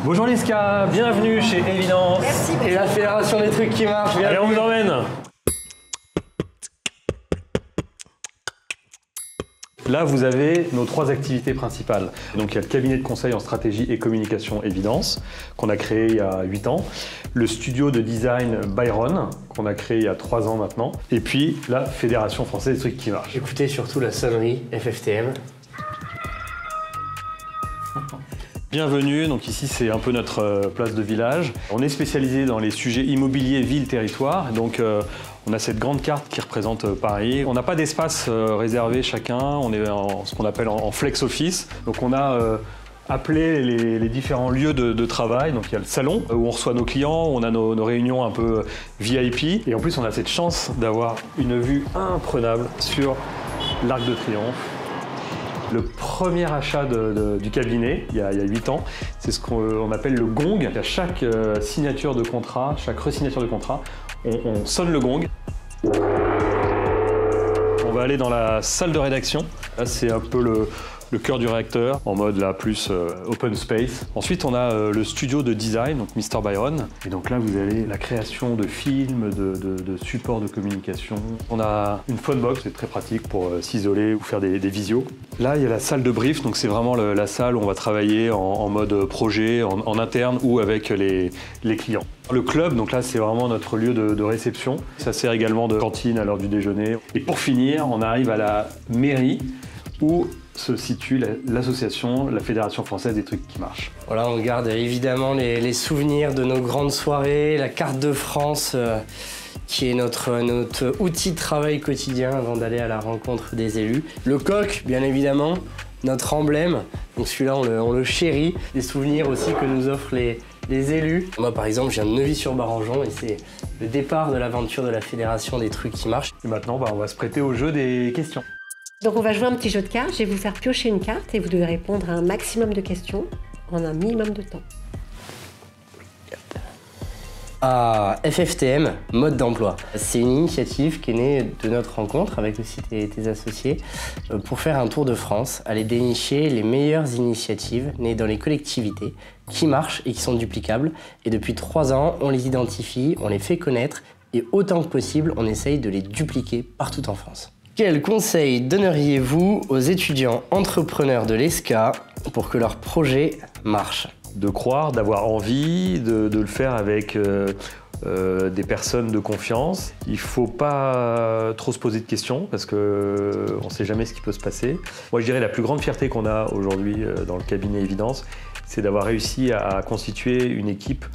Bonjour Liska, bienvenue chez Évidence. Merci. Et la fédération des trucs qui marchent. Allez, on vous emmène. Là, vous avez nos 3 activités principales. Donc, il y a le cabinet de conseil en stratégie et communication Évidence, qu'on a créé il y a 8 ans. Le studio de design Byron, qu'on a créé il y a 3 ans maintenant. Et puis, la Fédération française des trucs qui marchent. Écoutez surtout la sonnerie FFTM. Bienvenue, donc ici c'est un peu notre place de village. On est spécialisé dans les sujets immobiliers, ville, territoire. Donc on a cette grande carte qui représente Paris. On n'a pas d'espace réservé chacun, on est en ce qu'on appelle en flex office. Donc on a appelé les différents lieux de travail. Donc il y a le salon où on reçoit nos clients, on a nos réunions un peu VIP. Et en plus on a cette chance d'avoir une vue imprenable sur l'Arc de Triomphe. Le premier achat du cabinet, il y a 8 ans, c'est ce qu'on appelle le gong. À chaque signature de contrat, chaque resignature de contrat, on sonne le gong. On va aller dans la salle de rédaction. Là, c'est un peu le cœur du réacteur, en mode là plus open space. Ensuite, on a le studio de design, donc Mr. Byron. Et donc là, vous avez la création de films, de supports de communication. On a une phone box, c'est très pratique pour s'isoler ou faire des visios. Là, il y a la salle de brief, donc c'est vraiment la salle où on va travailler en mode projet, en interne ou avec les clients. Le club, donc là, c'est vraiment notre lieu de réception. Ça sert également de cantine à l'heure du déjeuner. Et pour finir, on arrive à la mairie où se situe l'association, la Fédération française des trucs qui marchent. Voilà, on garde évidemment les souvenirs de nos grandes soirées, la carte de France qui est notre outil de travail quotidien avant d'aller à la rencontre des élus. Le coq, bien évidemment, notre emblème, donc celui-là on le chérit. Des souvenirs aussi que nous offrent les élus. Moi par exemple, je viens de Neuvy-sur-Barangeon et c'est le départ de l'aventure de la Fédération des trucs qui marchent. Et maintenant, on va se prêter au jeu des questions. Donc on va jouer un petit jeu de cartes, je vais vous faire piocher une carte et vous devez répondre à un maximum de questions en un minimum de temps. FFTM, mode d'emploi. C'est une initiative qui est née de notre rencontre avec aussi tes associés pour faire un tour de France, aller dénicher les meilleures initiatives nées dans les collectivités qui marchent et qui sont duplicables. Et depuis 3 ans, on les identifie, on les fait connaître et autant que possible, on essaye de les dupliquer partout en France. Quels conseils donneriez-vous aux étudiants entrepreneurs de l'ESCA pour que leur projet marche ? De croire, d'avoir envie, de le faire avec des personnes de confiance. Il ne faut pas trop se poser de questions parce qu'on ne sait jamais ce qui peut se passer. Moi, je dirais la plus grande fierté qu'on a aujourd'hui dans le cabinet Évidence, c'est d'avoir réussi à constituer une équipe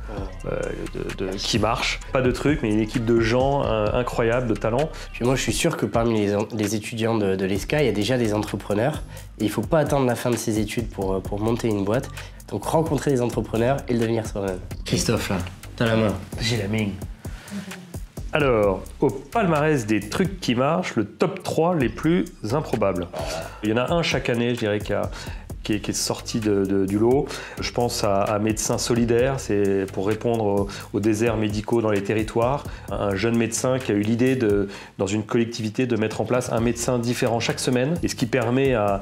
qui marche. Pas de trucs, mais une équipe de gens incroyables, de talents. Puis moi, je suis sûr que parmi les étudiants de l'ESCA, il y a déjà des entrepreneurs. Et il ne faut pas attendre la fin de ses études pour monter une boîte. Donc rencontrer des entrepreneurs et le devenir soi-même. Christophe, là, t'as la main. J'ai la main. Alors, au palmarès des trucs qui marchent, le top 3 les plus improbables. Il y en a un chaque année, je dirais, qui est sorti du lot. Je pense à Médecins Solidaires, c'est pour répondre aux déserts médicaux dans les territoires. Un jeune médecin qui a eu l'idée, dans une collectivité, de mettre en place un médecin différent chaque semaine, et ce qui permet à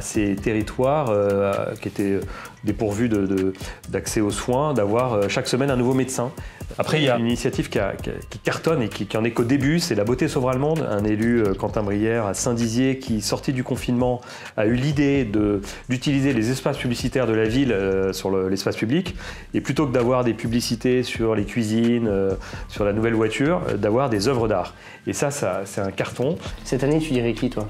ces territoires qui étaient dépourvus d'accès aux soins, d'avoir chaque semaine un nouveau médecin. Après, il y a une initiative qui cartonne et qui en est qu'au début, c'est La Beauté sauvera le monde. Un élu, Quentin Brière, à Saint-Dizier, qui, sorti du confinement, a eu l'idée d'utiliser les espaces publicitaires de la ville sur l'espace public. Et plutôt que d'avoir des publicités sur les cuisines, sur la nouvelle voiture, d'avoir des œuvres d'art. Et ça c'est un carton. Cette année, tu dirais qui, toi ?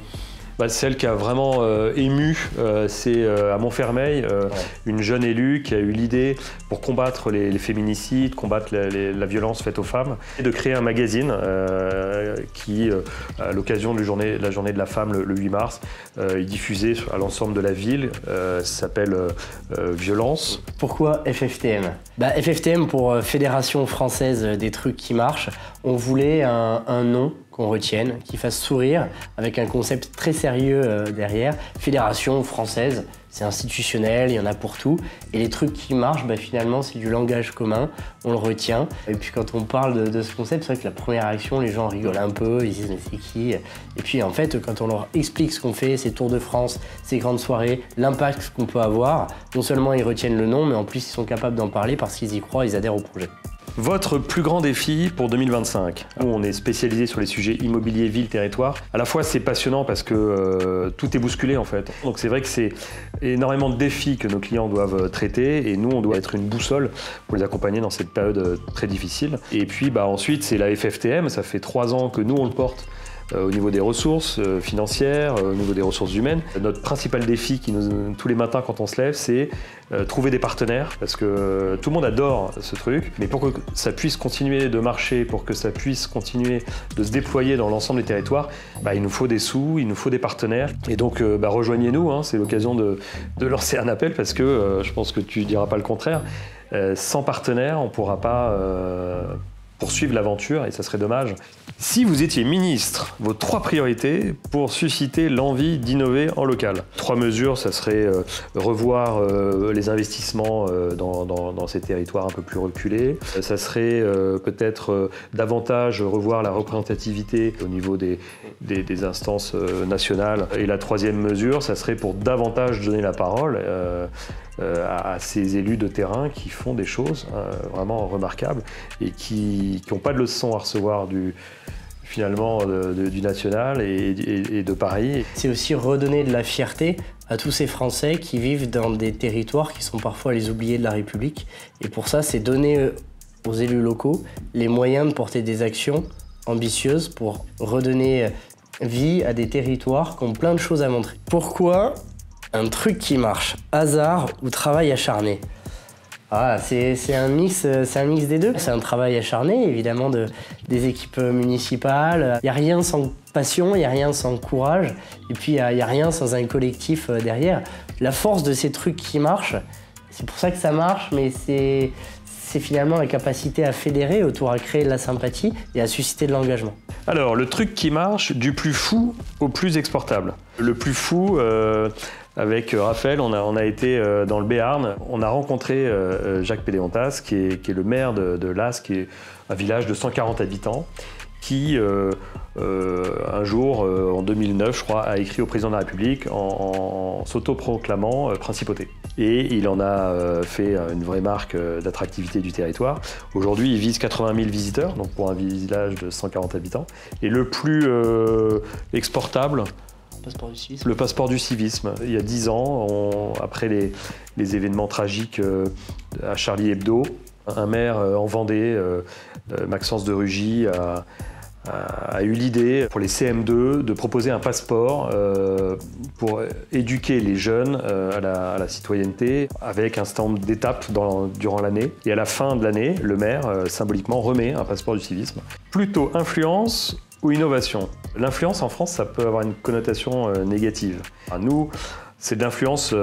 Celle qui a vraiment ému, c'est à Montfermeil, une jeune élue qui a eu l'idée, pour combattre les féminicides, combattre la violence faite aux femmes, de créer un magazine qui, à l'occasion de la journée de la femme, le 8 mars, est diffusé à l'ensemble de la ville. Ça s'appelle Violence. Pourquoi FFTM ? FFTM pour Fédération française des trucs qui marchent. On voulait un nom qu'on retienne, qui fasse sourire, avec un concept très sérieux derrière. Fédération française, c'est institutionnel, il y en a pour tout. Et les trucs qui marchent, finalement, c'est du langage commun, on le retient. Et puis quand on parle de ce concept, c'est vrai que la première réaction, les gens rigolent un peu, ils disent mais c'est qui? Et puis en fait, quand on leur explique ce qu'on fait, ces Tours de France, ces grandes soirées, l'impact qu'on peut avoir, non seulement ils retiennent le nom, mais en plus ils sont capables d'en parler parce qu'ils y croient, ils adhèrent au projet. Votre plus grand défi pour 2025? Nous, on est spécialisé sur les sujets immobilier, ville, territoire. À la fois, c'est passionnant parce que tout est bousculé en fait. Donc c'est vrai que c'est énormément de défis que nos clients doivent traiter et nous, on doit être une boussole pour les accompagner dans cette période très difficile. Et puis ensuite, c'est la FFTM. Ça fait 3 ans que nous, on le porte. Au niveau des ressources financières, au niveau des ressources humaines. Notre principal défi tous les matins quand on se lève, c'est trouver des partenaires parce que tout le monde adore ce truc, mais pour que ça puisse continuer de marcher, pour que ça puisse continuer de se déployer dans l'ensemble des territoires, il nous faut des sous, il nous faut des partenaires. Et donc rejoignez-nous, hein, c'est l'occasion de lancer un appel parce que je pense que tu diras pas le contraire. Sans partenaires, on ne pourra pas poursuivre l'aventure et ça serait dommage. Si vous étiez ministre, vos 3 priorités pour susciter l'envie d'innover en local. 3 mesures, ça serait revoir les investissements dans ces territoires un peu plus reculés. Ça serait peut-être davantage revoir la représentativité au niveau des instances nationales. Et la 3e mesure, ça serait pour davantage donner la parole à ces élus de terrain qui font des choses vraiment remarquables et qui n'ont pas de leçons à recevoir du national et de Paris. C'est aussi redonner de la fierté à tous ces Français qui vivent dans des territoires qui sont parfois les oubliés de la République. Et pour ça, c'est donner aux élus locaux les moyens de porter des actions ambitieuses pour redonner vie à des territoires qui ont plein de choses à montrer. Pourquoi un truc qui marche? Hasard ou travail acharné? C'est un mix des deux. C'est un travail acharné, évidemment, des équipes municipales. Il n'y a rien sans passion, il n'y a rien sans courage. Et puis, il n'y a rien sans un collectif derrière. La force de ces trucs qui marchent, c'est pour ça que ça marche, mais c'est finalement la capacité à fédérer autour, à créer de la sympathie et à susciter de l'engagement. Alors, le truc qui marche, du plus fou au plus exportable. Le plus fou, avec Raphaël, on a été dans le Béarn. On a rencontré Jacques Pédéontas, qui est le maire de Las, qui est un village de 140 habitants, qui, un jour, en 2009, je crois, a écrit au président de la République en s'autoproclamant principauté. Et il en a fait une vraie marque d'attractivité du territoire. Aujourd'hui, il vise 80 000 visiteurs, donc pour un village de 140 habitants. Et le plus exportable, le passeport du civisme. Il y a 10 ans, après les événements tragiques à Charlie Hebdo, un maire en Vendée, Maxence de Rugy, a eu l'idée pour les CM2 de proposer un passeport pour éduquer les jeunes à la citoyenneté avec un certain nombre d'étapes durant l'année. Et à la fin de l'année, le maire symboliquement remet un passeport du civisme. Plutôt influence ou innovation. L'influence en France, ça peut avoir une connotation négative. Nous, c'est de l'influence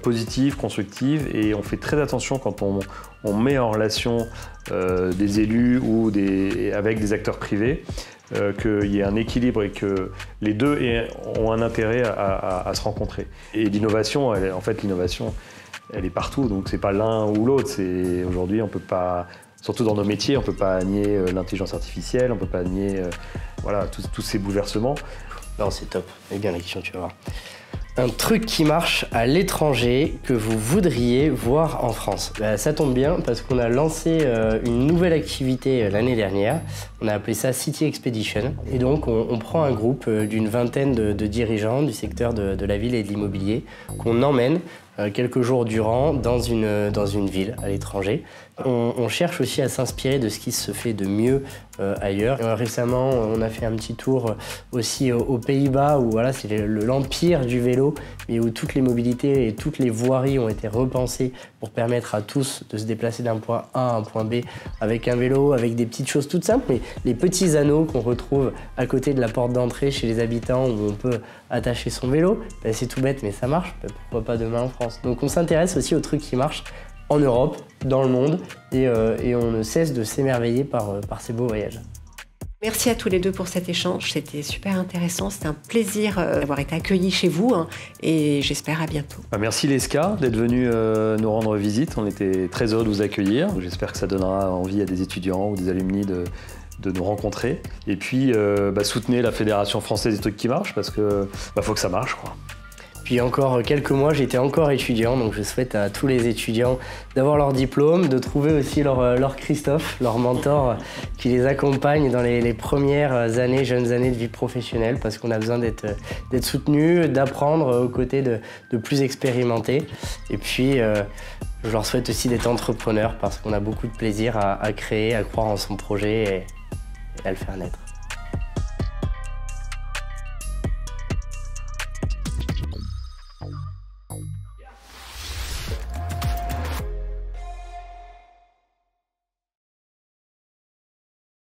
positive, constructive, et on fait très attention quand on met en relation des élus ou avec des acteurs privés, qu'il y ait un équilibre et que les deux ont un intérêt à se rencontrer. Et l'innovation, en fait, l'innovation, elle est partout, donc c'est pas l'un ou l'autre. Aujourd'hui, on peut pas... Surtout dans nos métiers, on ne peut pas nier l'intelligence artificielle, on ne peut pas nier tous ces bouleversements. Non, c'est top. C'est bien la question, tu vas voir. Un truc qui marche à l'étranger que vous voudriez voir en France. Ça tombe bien parce qu'on a lancé une nouvelle activité l'année dernière. On a appelé ça City Expedition. Et donc, on prend un groupe d'une vingtaine de dirigeants du secteur de la ville et de l'immobilier qu'on emmène quelques jours durant dans une ville à l'étranger. On cherche aussi à s'inspirer de ce qui se fait de mieux ailleurs. Récemment, on a fait un petit tour aussi aux Pays-Bas où voilà, c'est l'empire du vélo, mais où toutes les mobilités et toutes les voiries ont été repensées pour permettre à tous de se déplacer d'un point A à un point B avec un vélo, avec des petites choses toutes simples, mais les petits anneaux qu'on retrouve à côté de la porte d'entrée chez les habitants où on peut attacher son vélo, c'est tout bête, mais ça marche. Pourquoi pas demain en France? Donc on s'intéresse aussi aux trucs qui marchent en Europe, dans le monde, et on ne cesse de s'émerveiller par ces beaux voyages. Merci à tous les deux pour cet échange, c'était super intéressant, c'était un plaisir d'avoir été accueillis chez vous et j'espère à bientôt. Merci Leska d'être venu nous rendre visite, on était très heureux de vous accueillir. J'espère que ça donnera envie à des étudiants ou des alumni de nous rencontrer. Et puis soutenez la Fédération française des trucs qui marchent parce que faut que ça marche, quoi. Puis encore quelques mois, j'étais encore étudiant, donc je souhaite à tous les étudiants d'avoir leur diplôme, de trouver aussi leur Christophe, leur mentor qui les accompagne dans les premières années, jeunes années de vie professionnelle, parce qu'on a besoin d'être soutenu, d'apprendre aux côtés de plus expérimentés. Et puis, je leur souhaite aussi d'être entrepreneurs, parce qu'on a beaucoup de plaisir à créer, à croire en son projet et à le faire naître.